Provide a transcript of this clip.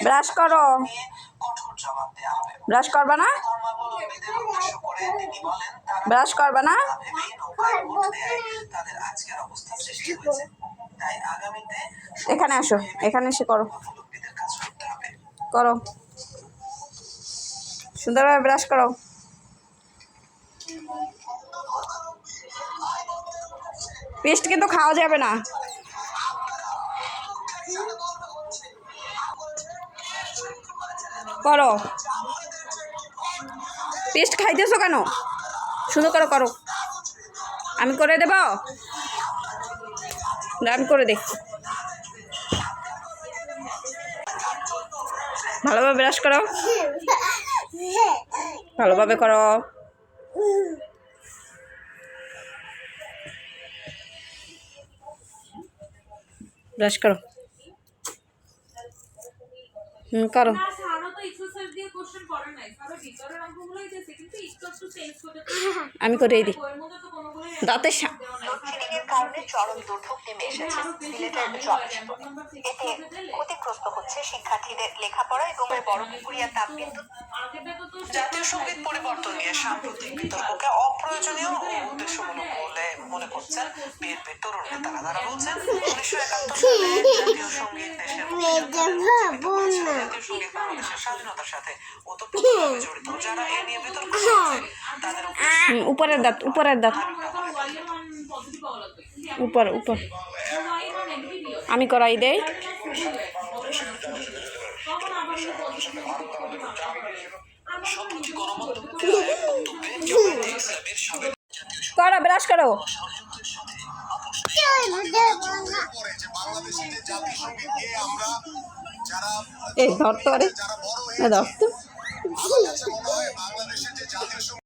Brush করো। Brush করবা না? ব্রাশ করবা না? এখানে আসো, এখানে এসে করো করো, সুন্দরভাবে ব্রাশ করো। পেস্ট কিন্তু খাওয়া যাবে না। করো, পেস্ট খাইতেছো কেন? সুন্দর করে করো। আমি করে দেব, আমি করে দেখ। ভালোভাবে ব্রাশ করো, ভালোভাবে করো। ব্রাশ করো, করো। আমি করে দিই দাঁতের লোডশেডিংয়ের কারণে চরম দুর্ভোগ নেমে এসেছে সিলেটের জনজীবনে। এতে ক্ষতিগ্রস্ত হচ্ছে শিক্ষার্থীদের লেখাপড়া এবং বড়পুকুরিয়া তাপবিদ্যুৎ। জাতীয় সঙ্গীত পরিবর্তন নিয়ে সাম্প্রতিক বিতর্ককে অপ্রয়োজনীয় ও উদ্দেশ্যমূলক বলে মনে করছেন বিএনপির তরুণ নেতারা। তারা বলছেন 1971 সালে জাতীয় সঙ্গীত দেশের জাতীয় সঙ্গীত বাংলাদেশের স্বাধীনতার সাথে ওতপ্রোতভাবে জড়িত। যারা এ নিয়ে বিতর্ক করছে তাদের উপরের দাঁত, উপরের দাঁত, উপর উপর আমি করাই দেই। করো, ব্রাশ করো। এই ধরতো, আরে ধরতো।